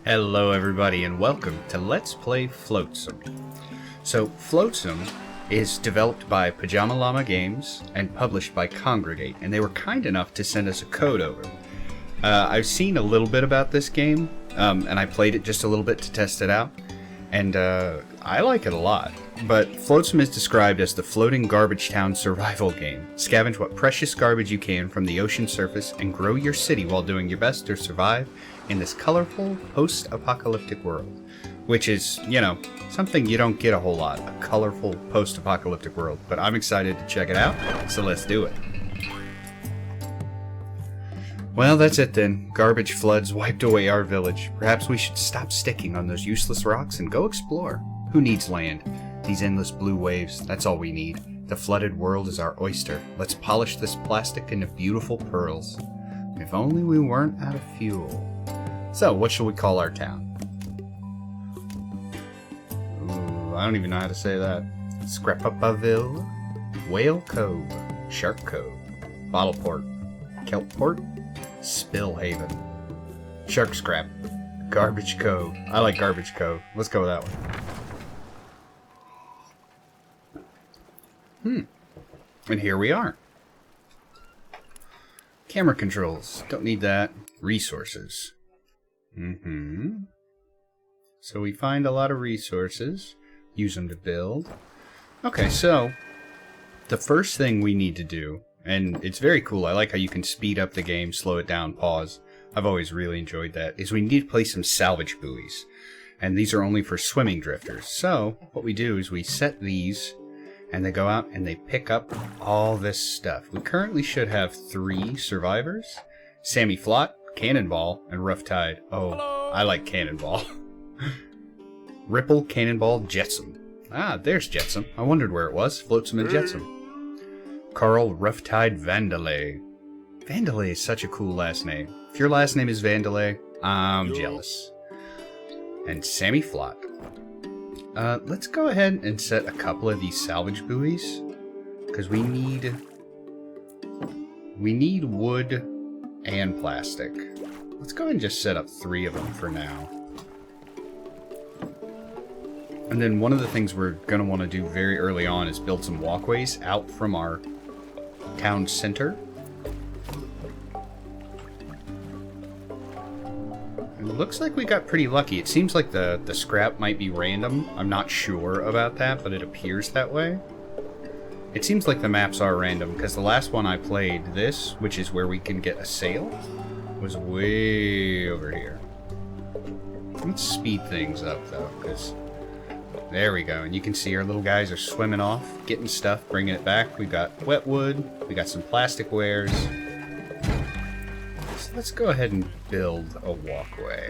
Hello everybody and welcome to Let's Play Flotsam. So Flotsam is developed by Pajama Llama Games and published by Congregate, and they were kind enough to send us a code over. I've seen a little bit about this game, and I played it just a little bit to test it out, and I like it a lot. But Flotsam is described as the floating garbage town survival game. Scavenge what precious garbage you can from the ocean surface and grow your city while doing your best to survive in this colorful post-apocalyptic world. Which is, you know, something you don't get a whole lot, a colorful post-apocalyptic world. But I'm excited to check it out, so let's do it. Well, that's it then. Garbage floods wiped away our village. Perhaps we should stop sticking on those useless rocks and go explore. Who needs land? These endless blue waves, that's all we need. The flooded world is our oyster. Let's polish this plastic into beautiful pearls. If only we weren't out of fuel. So, what shall we call our town? Ooh, I don't even know how to say that. Scrapapaville, Whale Cove, Shark Cove, Bottle Port, Kelp Port, Spill Haven, Shark Scrap, Garbage Cove. I like Garbage Cove. Let's go with that one. And here we are. Camera controls. Don't need that. Resources. So we find a lot of resources. Use them to build. Okay, so the first thing we need to do, and it's very cool, I like how you can speed up the game, slow it down, pause. I've always really enjoyed that, is we need to place some salvage buoys. And these are only for swimming drifters. So what we do is we set these, and they go out and they pick up all this stuff. We currently should have 3 survivors. Sammy Flot, Cannonball, and Rough Tide. Oh, hello. I like Cannonball. Ripple, Cannonball, Jetsam. Ah, there's Jetsam. I wondered where it was. Flotsam and Jetsam. Carl, Rough Tide, Vandalay. Vandalay is such a cool last name. If your last name is Vandalay, I'm jealous. And Sammy Flot. Let's go ahead and set a couple of these salvage buoys, because we need wood and plastic. Let's go ahead and just set up 3 of them for now. And then one of the things we're going to want to do very early on is build some walkways out from our town center. It looks like we got pretty lucky. It seems like the scrap might be random. I'm not sure about that, but it appears that way. It seems like the maps are random, because the last one I played, this, which is where we can get a sail, was way over here. Let's speed things up, though, because there we go. And you can see our little guys are swimming off, getting stuff, bringing it back. We got wet wood. We got some plastic wares. Let's go ahead and build a walkway.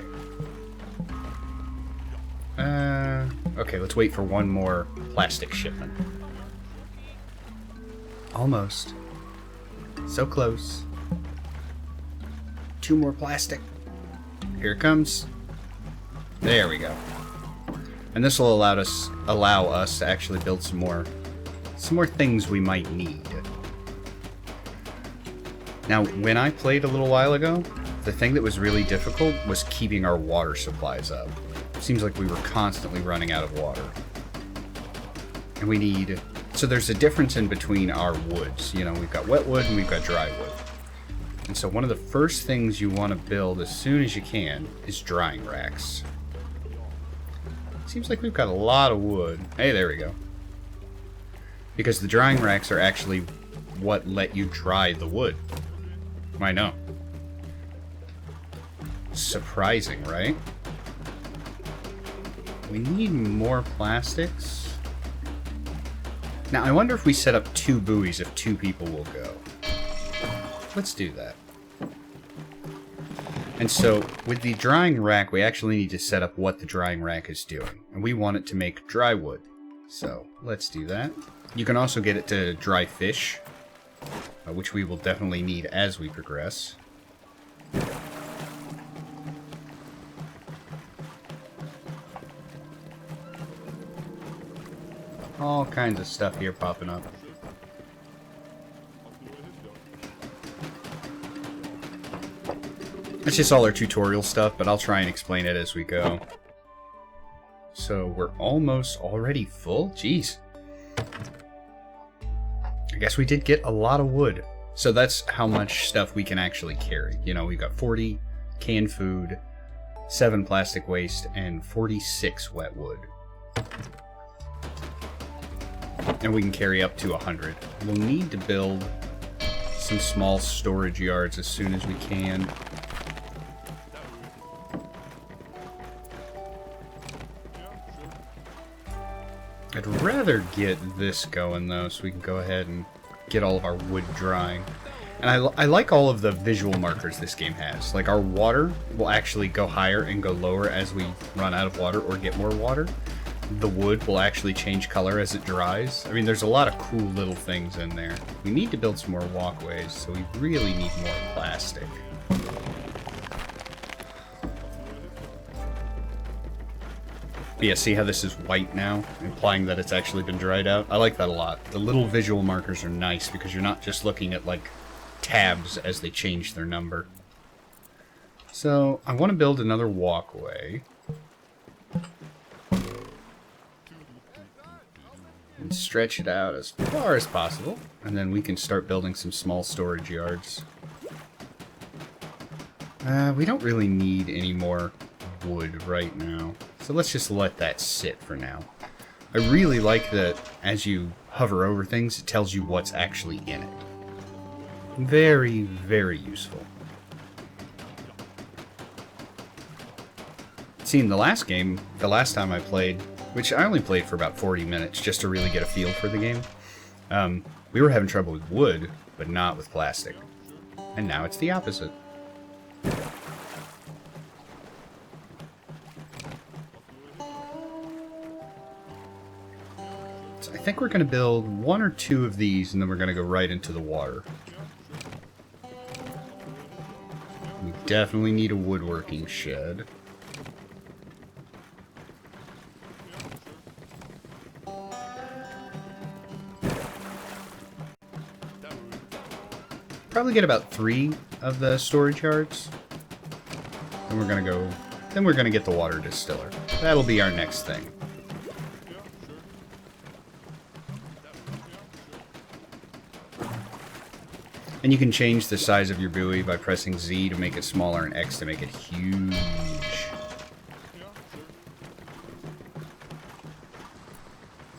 Okay, let's wait for one more plastic shipment. Almost. So close. 2 more plastic. Here it comes. There we go. And this will allow us to actually build some more things we might need. Now, when I played a little while ago, the thing that was really difficult was keeping our water supplies up. It seems like we were constantly running out of water. And we need... So there's a difference in between our woods. You know, we've got wet wood and we've got dry wood. And so one of the first things you want to build as soon as you can is drying racks. Seems like we've got a lot of wood. Hey, there we go. Because the drying racks are actually what let you dry the wood. I know. Surprising, right? We need more plastics. Now, I wonder if we set up 2 buoys if 2 people will go. Let's do that. And so, with the drying rack, we actually need to set up what the drying rack is doing. And we want it to make dry wood. So, let's do that. You can also get it to dry fish, which we will definitely need as we progress. All kinds of stuff here popping up. It's just all our tutorial stuff, but I'll try and explain it as we go. So we're almost already full? Jeez. I guess we did get a lot of wood. So that's how much stuff we can actually carry. You know, we've got 40 canned food, 7 plastic waste, and 46 wet wood. And we can carry up to 100. We'll need to build some small storage yards as soon as we can. I'd rather get this going though, so we can go ahead and get all of our wood drying. And I like all of the visual markers this game has. Like our water will actually go higher and go lower as we run out of water or get more water. The wood will actually change color as it dries. I mean, there's a lot of cool little things in there. We need to build some more walkways, so we really need more plastic. But yeah, see how this is white now, implying that it's actually been dried out? I like that a lot. The little visual markers are nice because you're not just looking at like tabs as they change their number. So I want to build another walkway. And stretch it out as far as possible. And then we can start building some small storage yards. We don't really need any more wood right now. So let's just let that sit for now. I really like that as you hover over things, it tells you what's actually in it. Very, very useful. See, in the last game, the last time I played, which I only played for about 40 minutes just to really get a feel for the game, we were having trouble with wood, but not with plastic. And now it's the opposite. I think we're going to build 1 or 2 of these, and then we're going to go right into the water. We definitely need a woodworking shed. Probably get about 3 of the storage yards. Then we're going to go... Then we're going to get the water distiller. That'll be our next thing. And you can change the size of your buoy by pressing Z to make it smaller and X to make it huge.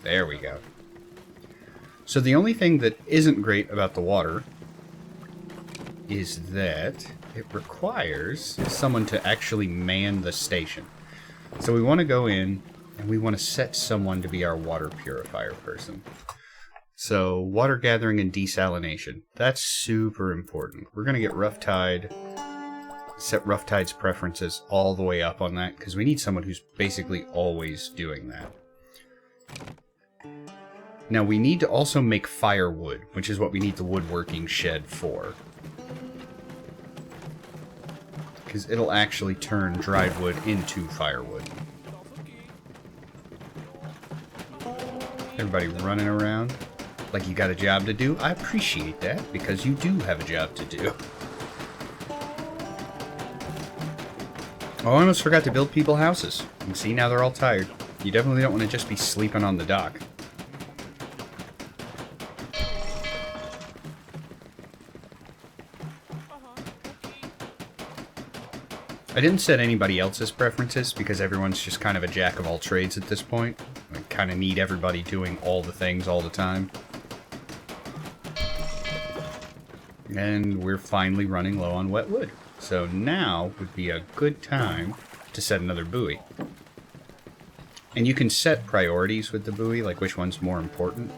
There we go. So the only thing that isn't great about the water is that it requires someone to actually man the station. So we want to go in and we want to set someone to be our water purifier person. So, water gathering and desalination. That's super important. We're going to get Rough Tide, set Rough Tide's preferences all the way up on that, because we need someone who's basically always doing that. Now, we need to also make firewood, which is what we need the woodworking shed for. Because it'll actually turn dried wood into firewood. Everybody running around like you got a job to do. I appreciate that, because you do have a job to do. Oh, I almost forgot to build people houses. And see, now they're all tired. You definitely don't want to just be sleeping on the dock. I didn't set anybody else's preferences because everyone's just kind of a jack of all trades at this point. I kind of need everybody doing all the things all the time. And we're finally running low on wet wood. So now would be a good time to set another buoy. And you can set priorities with the buoy, like which one's more important.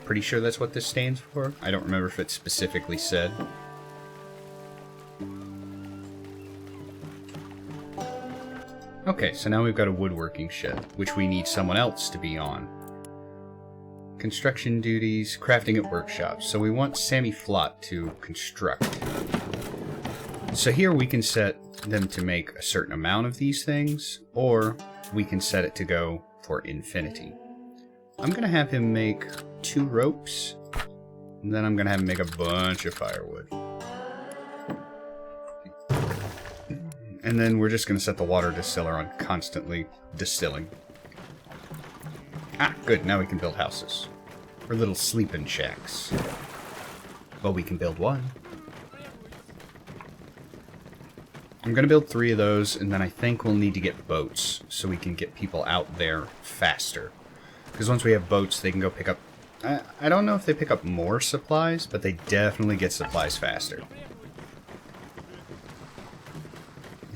Pretty sure that's what this stands for. I don't remember if it's specifically said. Okay, so now we've got a woodworking shed, which we need someone else to be on. Construction duties, crafting at workshops. So we want Sammy Flott to construct. So here we can set them to make a certain amount of these things, or we can set it to go for infinity. I'm going to have him make 2 ropes, and then I'm going to have him make a bunch of firewood. And then we're just going to set the water distiller on constantly distilling. Ah, good. Now we can build houses. Or little sleeping shacks. Well, we can build one. I'm going to build 3 of those, and then I think we'll need to get boats so we can get people out there faster. Because once we have boats, they can go pick up... I don't know if they pick up more supplies, but they definitely get supplies faster.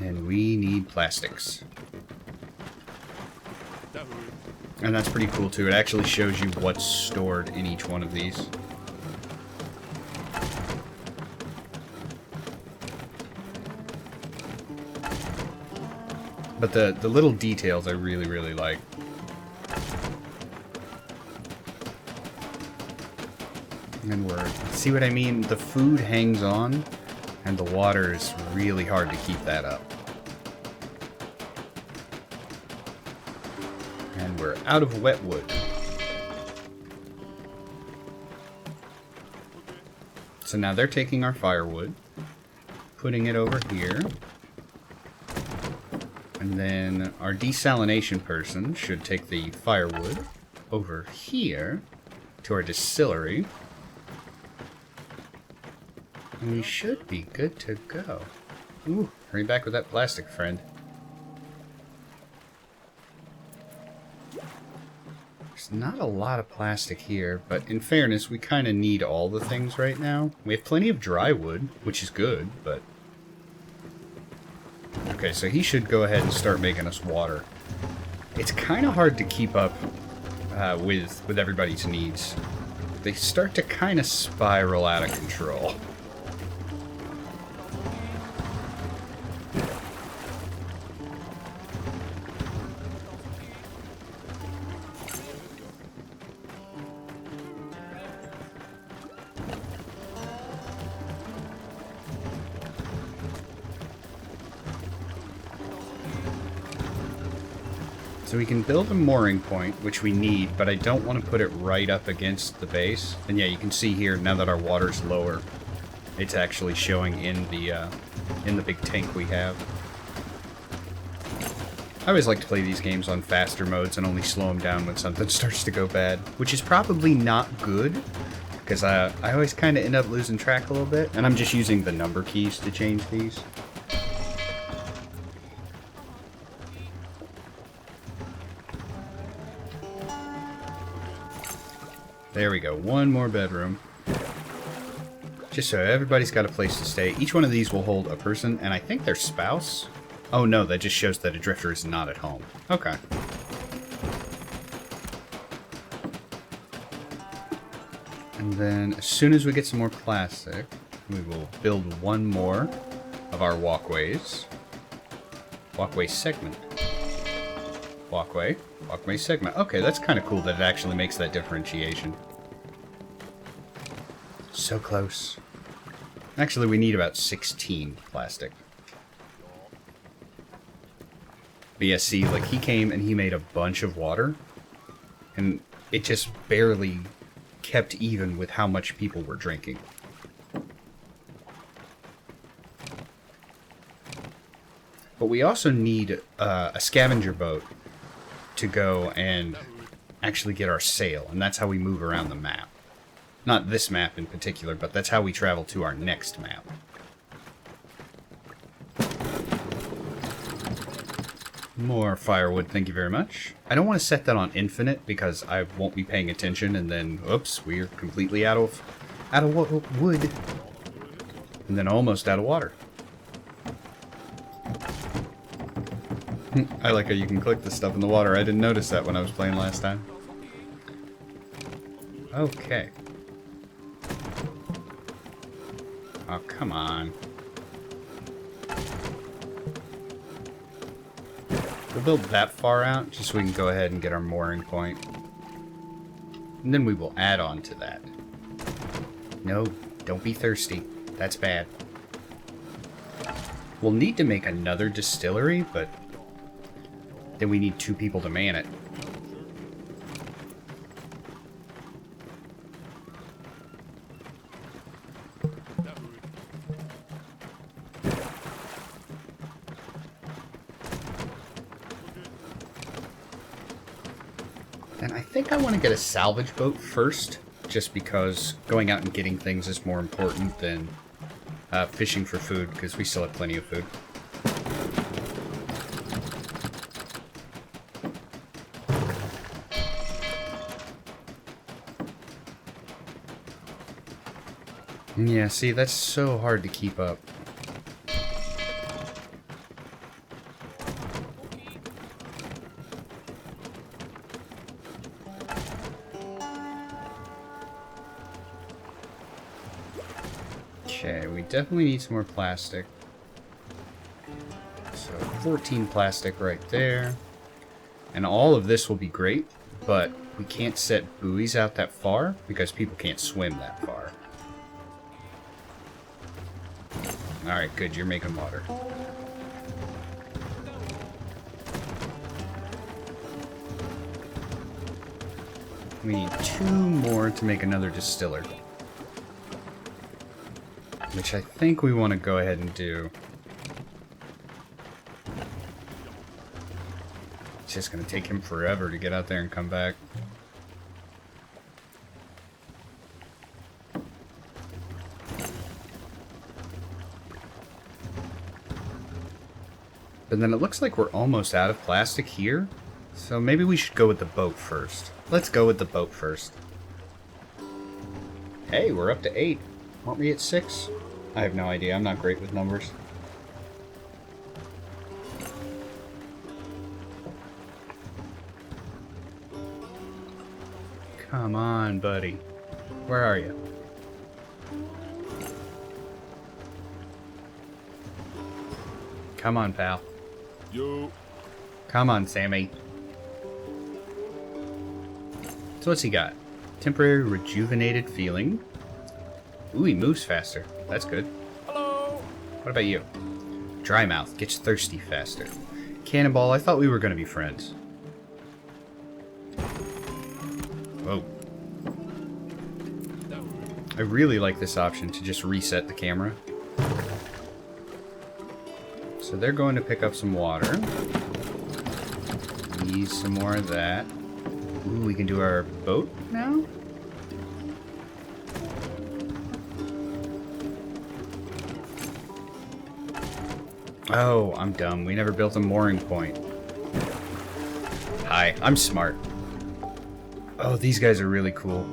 And we need plastics. And that's pretty cool too. It actually shows you what's stored in each one of these. But the little details I really, really like. And we're... See what I mean? The food hangs on, and the water is really hard to keep that up. And we're out of wet wood. So now they're taking our firewood, putting it over here. And then our desalination person should take the firewood over here to our distillery. And we should be good to go. Ooh, hurry back with that plastic, friend. There's not a lot of plastic here, but in fairness, we kind of need all the things right now. We have plenty of dry wood, which is good, but... Okay, so he should go ahead and start making us water. It's kind of hard to keep up with everybody's needs. They start to kind of spiral out of control. So we can build a mooring point, which we need, but I don't want to put it right up against the base. And yeah, you can see here, now that our water's lower, it's actually showing in the big tank we have. I always like to play these games on faster modes and only slow them down when something starts to go bad, which is probably not good, because I always kind of end up losing track a little bit, and I'm just using the number keys to change these. There we go, one more bedroom. Just so everybody's got a place to stay. Each one of these will hold a person, and I think their spouse? Oh no, that just shows that a drifter is not at home. Okay. And then, as soon as we get some more plastic, we will build one more of our walkways. Walkway segment. Walkway. Walkway segment. Okay, that's kind of cool that it actually makes that differentiation. So close. Actually, we need about 16 plastic. But yeah, see, like, he came and he made a bunch of water, and it just barely kept even with how much people were drinking. But we also need a scavenger boat to go and actually get our sail, and that's how we move around the map. Not this map in particular, but that's how we travel to our next map. More firewood, thank you very much. I don't want to set that on infinite because I won't be paying attention, and then, oops, we're completely out of wood, and then almost out of water. I like how you can click the stuff in the water. I didn't notice that when I was playing last time. Okay. Oh, come on. We'll build that far out, just so we can go ahead and get our mooring point. And then we will add on to that. No, don't be thirsty. That's bad. We'll need to make another distillery, but then we need 2 people to man it. And I think I want to get a salvage boat first, just because going out and getting things is more important than fishing for food, because we still have plenty of food. Yeah, see, that's so hard to keep up. Okay, we definitely need some more plastic. So 14 plastic right there. And all of this will be great, but we can't set buoys out that far because people can't swim that far. Alright, good, you're making water. We need 2 more to make another distiller. Which I think we want to go ahead and do. It's just going to take him forever to get out there and come back. But then it looks like we're almost out of plastic here. So maybe we should go with the boat first. Let's go with the boat first. Hey, we're up to 8. Weren't we at 6? I have no idea. I'm not great with numbers. Come on, buddy. Where are you? Come on, pal. Yo. Come on, Sammy. So what's he got? Temporary rejuvenated feeling. Ooh, he moves faster. That's good. Hello. What about you? Dry mouth. Gets thirsty faster. Cannonball, I thought we were going to be friends. Whoa. I really like this option to just reset the camera. So they're going to pick up some water. Need some more of that. Ooh, we can do our boat now? Oh, I'm dumb. We never built a mooring point. Hi, I'm smart. Oh, these guys are really cool.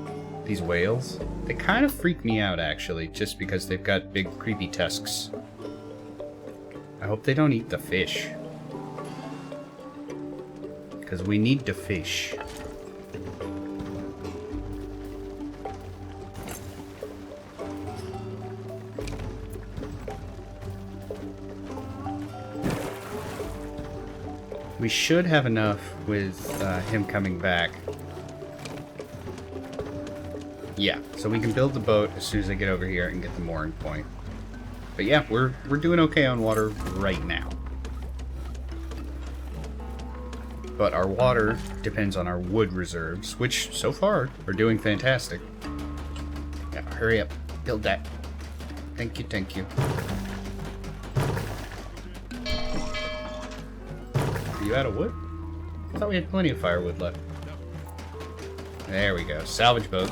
These whales. They kind of freak me out, actually, just because they've got big, creepy tusks. I hope they don't eat the fish. Because we need the fish. We should have enough with him coming back. Yeah, so we can build the boat as soon as I get over here and get the mooring point. But yeah, we're doing okay on water right now. But our water depends on our wood reserves, which so far are doing fantastic. Yeah, hurry up, build that. Thank you, thank you. Are you out of wood? I thought we had plenty of firewood left. There we go, salvage boat.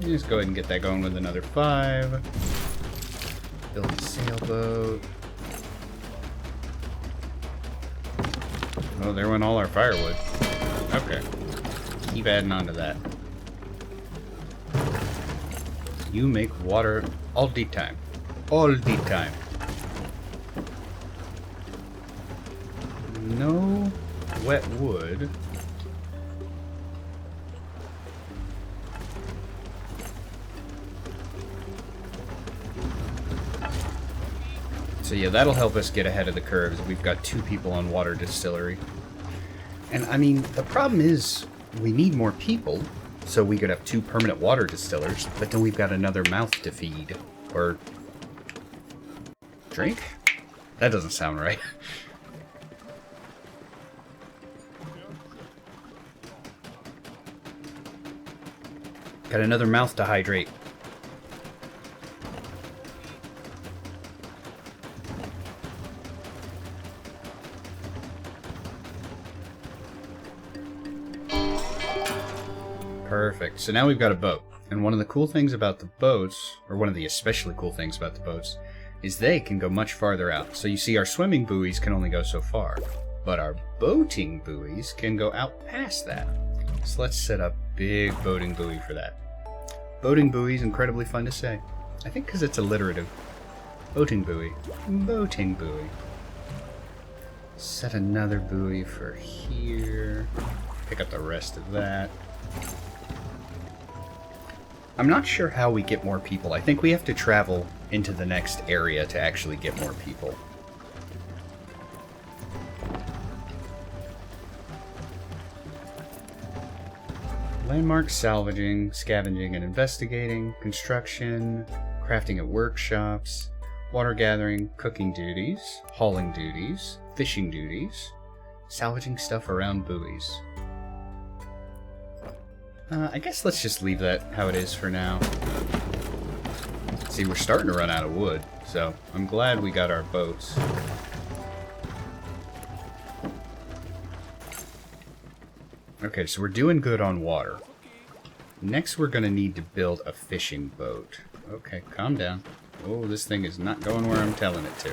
Just go ahead and get that going with another 5. Build a sailboat. Oh, there went all our firewood. Okay. Keep adding on to that. You make water all the time. All the time. No wet wood. So yeah, that'll help us get ahead of the curves. We've got 2 people on water distillery. And I mean, the problem is we need more people so we could have 2 permanent water distillers, but then we've got another mouth to feed. Or drink? That doesn't sound right. Got another mouth to hydrate. Perfect. So now we've got a boat. And one of the cool things about the boats, or one of the especially cool things about the boats, is they can go much farther out. So you see our swimming buoys can only go so far, but our boating buoys can go out past that. So let's set up big boating buoy for that. Boating buoy is incredibly fun to say. I think because it's alliterative. Boating buoy. Boating buoy. Set another buoy for here. Pick up the rest of that. I'm not sure how we get more people. I think we have to travel into the next area to actually get more people. Landmark salvaging, scavenging and investigating, construction, crafting at workshops, water gathering, cooking duties, hauling duties, fishing duties, salvaging stuff around buoys. I guess let's just leave that how it is for now. See, we're starting to run out of wood, so I'm glad we got our boats. Okay, so we're doing good on water. Next, we're going to need to build a fishing boat. Okay, calm down. Oh, this thing is not going where I'm telling it to.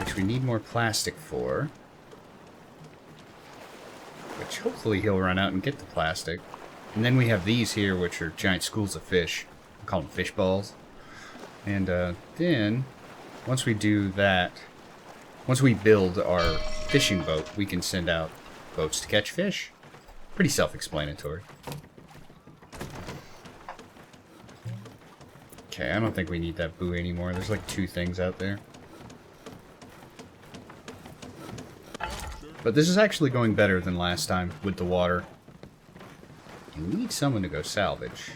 Which we need more plastic for. Which hopefully he'll run out and get the plastic. And then we have these here, which are giant schools of fish. I call them fish balls. And then, once we do that, once we build our fishing boat, we can send out boats to catch fish. Pretty self-explanatory. Okay, I don't think we need that buoy anymore. There's like 2 things out there. But this is actually going better than last time with the water. You need someone to go salvage.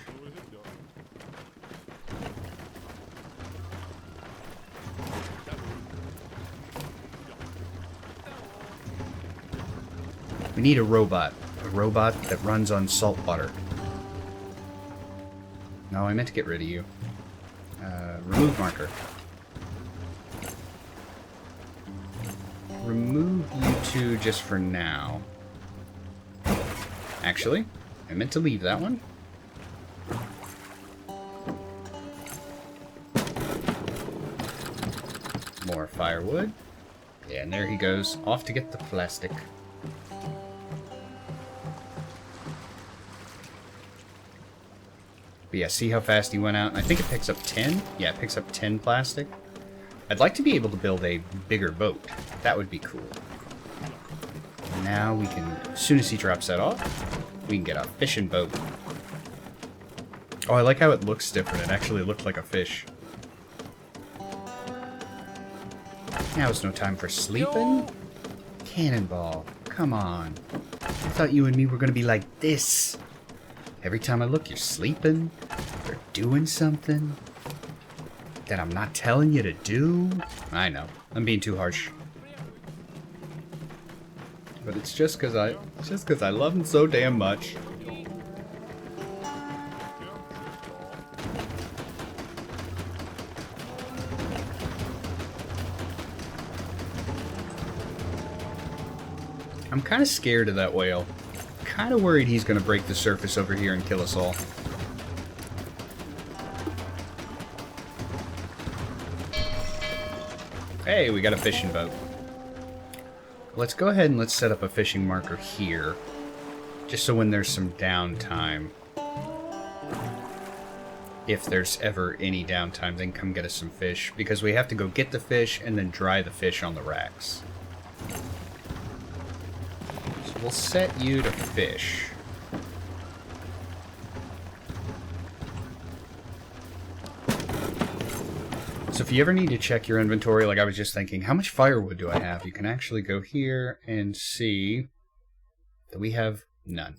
We need a robot. A robot that runs on salt water. No, I meant to get rid of you. Remove marker. Remove you 2 just for now. Actually, I meant to leave that one. More firewood. Yeah, and there he goes, off to get the plastic. But yeah, see how fast he went out? And I think it picks up 10? Yeah, it picks up 10 plastic. I'd like to be able to build a bigger boat. That would be cool. Now we can, as soon as he drops that off, we can get a fishing boat. Oh, I like how it looks different. It actually looked like a fish. Now is no time for sleeping. Cannonball, come on. I thought you and me were going to be like this. Every time I look, you're sleeping or doing something that I'm not telling you to do. I know, I'm being too harsh. But it's just because I love him so damn much. I'm kind of scared of that whale. Kind of worried he's going to break the surface over here and kill us all. Hey, we got a fishing boat. Let's go ahead and let's set up a fishing marker here. Just so when there's some downtime, if there's ever any downtime, then come get us some fish. Because we have to go get the fish and then dry the fish on the racks. So we'll set you to fish. So if you ever need to check your inventory, like I was just thinking, how much firewood do I have? You can actually go here and see that we have none.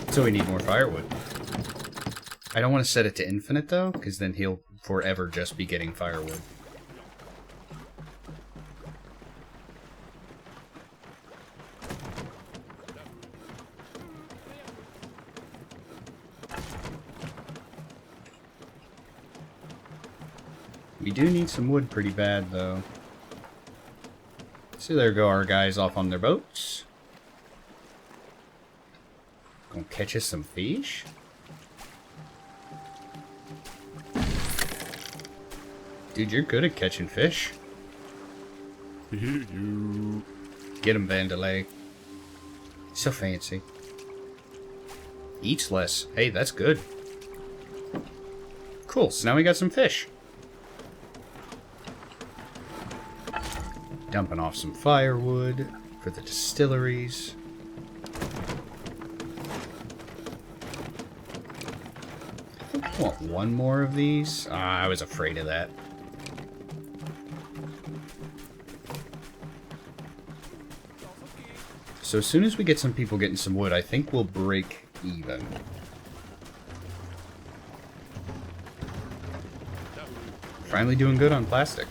So we need more firewood. I don't want to set it to infinite though, because then he'll forever just be getting firewood. We do need some wood pretty bad, though. So there go our guys off on their boats. Gonna catch us some fish. Dude, you're good at catching fish. You. Get him, Vandalay. So fancy. Eats less. Hey, that's good. Cool, so now we got some fish. Dumping off some firewood for the distilleries. I think I want one more of these. I was afraid of that. So as soon as we get some people getting some wood, I think we'll break even. Finally doing good on plastic.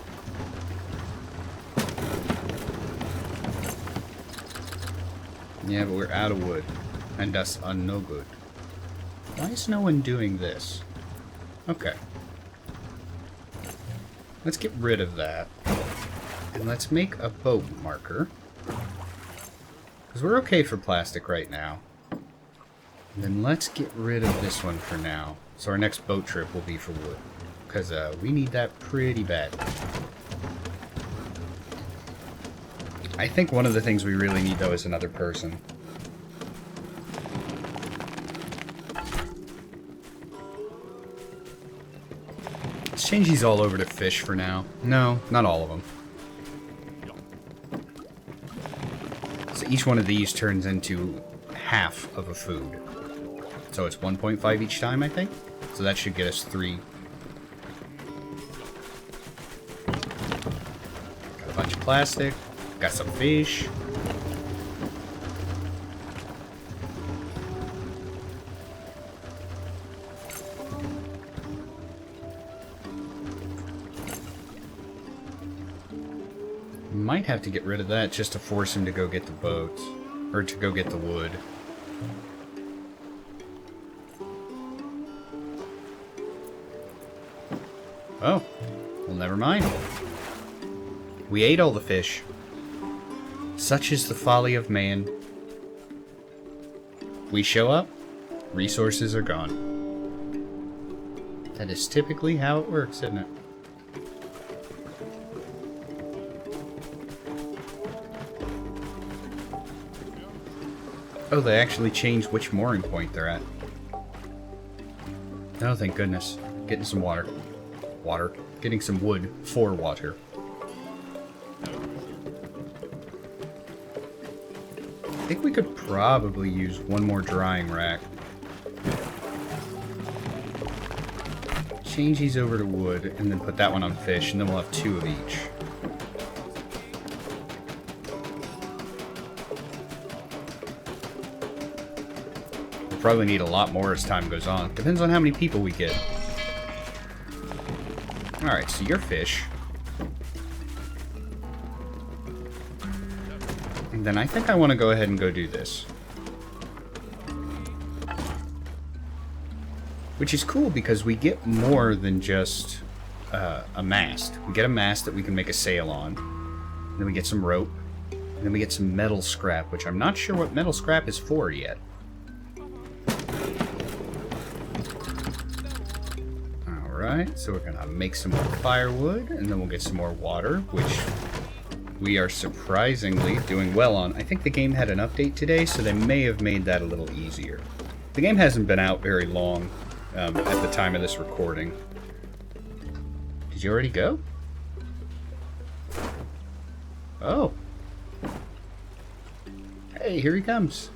Yeah, but we're out of wood. And that's no good. Why is no one doing this? Okay. Let's get rid of that. And let's make a boat marker. Because we're okay for plastic right now. And then let's get rid of this one for now. So our next boat trip will be for wood. Because we need that pretty bad. I think one of the things we really need, though, is another person. Let's change these all over to fish for now. No, not all of them. So each one of these turns into half of a food. So it's 1.5 each time, I think. So that should get us 3. Got a bunch of plastic. Got some fish. Might have to get rid of that just to force him to go get the boat. Or to go get the wood. Oh. Well, never mind. We ate all the fish. Such is the folly of man. We show up, resources are gone. That is typically how it works, isn't it? Oh, they actually changed which mooring point they're at. Oh, thank goodness. Getting some water. Water. Getting some wood for water. I think we could probably use one more drying rack. Change these over to wood, and then put that one on fish, and then we'll have 2 of each. We'll probably need a lot more as time goes on. Depends on how many people we get. Alright, so your fish. And then I think I want to go ahead and go do this. Which is cool because we get more than just a mast. We get a mast that we can make a sail on. And then we get some rope. And then we get some metal scrap, which I'm not sure what metal scrap is for yet. Alright, so we're going to make some more firewood, and then we'll get some more water, which we are surprisingly doing well on. I think the game had an update today, so they may have made that a little easier. The game hasn't been out very long at the time of this recording. Did you already go? Oh. Hey, here he comes.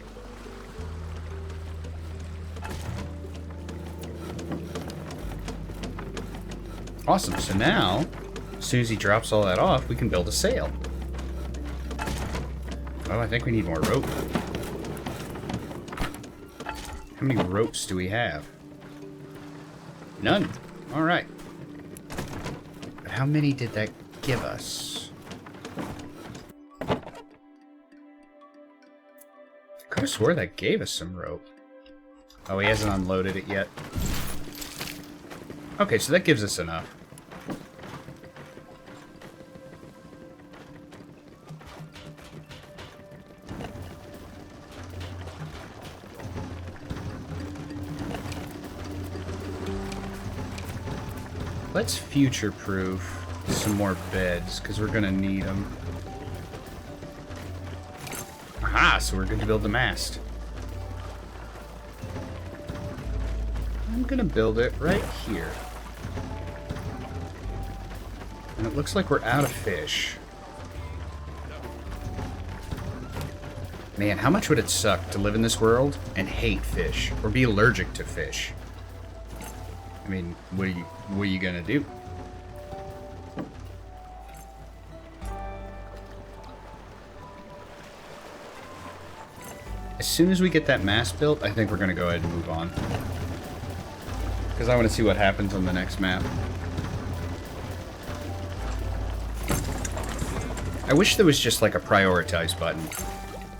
Awesome, so now, as soon as he drops all that off, we can build a sail. Oh, I think we need more rope. How many ropes do we have? None. Alright. But how many did that give us? I could have swore that gave us some rope. Oh, he hasn't unloaded it yet. Okay, so that gives us enough. let's future-proof some more beds, because we're going to need them. Aha, so we're good to build the mast. I'm going to build it right here. And it looks like we're out of fish. Man, how much would it suck to live in this world and hate fish, or be allergic to fish? I mean, what are you gonna do? As soon as we get that mast built, I think we're gonna go ahead and move on. Because I want to see what happens on the next map. I wish there was just like a prioritize button.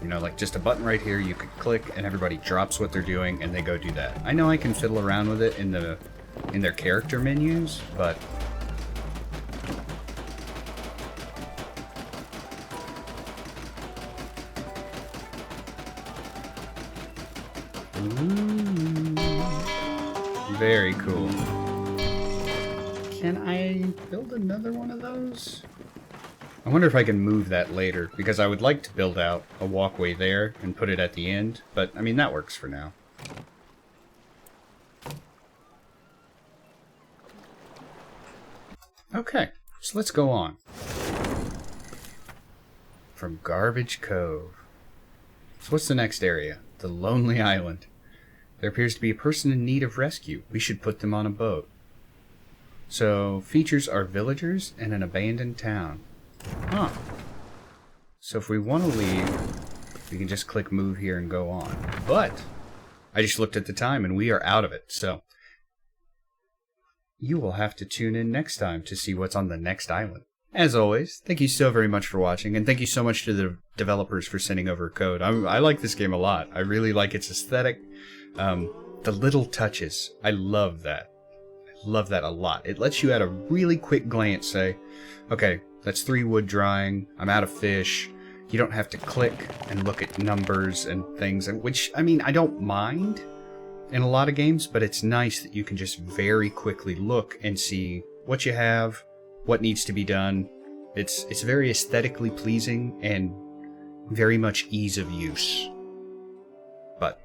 You know, like just a button right here you could click and everybody drops what they're doing and they go do that. I know I can fiddle around with it in their character menus, but ooh, very cool. Can I build another one of those? I wonder if I can move that later, because I would like to build out a walkway there and put it at the end, but I mean that works for now. Okay, so let's go on. From Garbage Cove. So what's the next area? The Lonely Island. There appears to be a person in need of rescue. We should put them on a boat. So, features are villagers and an abandoned town. Huh. So if we want to leave, we can just click move here and go on. But, I just looked at the time and we are out of it, so you will have to tune in next time to see what's on the next island. As always, thank you so very much for watching, and thank you so much to the developers for sending over code. I like this game a lot. I really like its aesthetic. The little touches. I love that. I love that a lot. It lets you at a really quick glance say, okay, that's 3 wood drying, I'm out of fish. You don't have to click and look at numbers and things, which, I mean, I don't mind in a lot of games, but it's nice that you can just very quickly look and see what you have, what needs to be done. It's very aesthetically pleasing and very much ease of use. But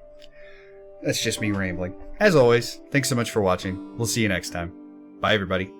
that's just me rambling. As always, thanks so much for watching. We'll see you next time. Bye, everybody.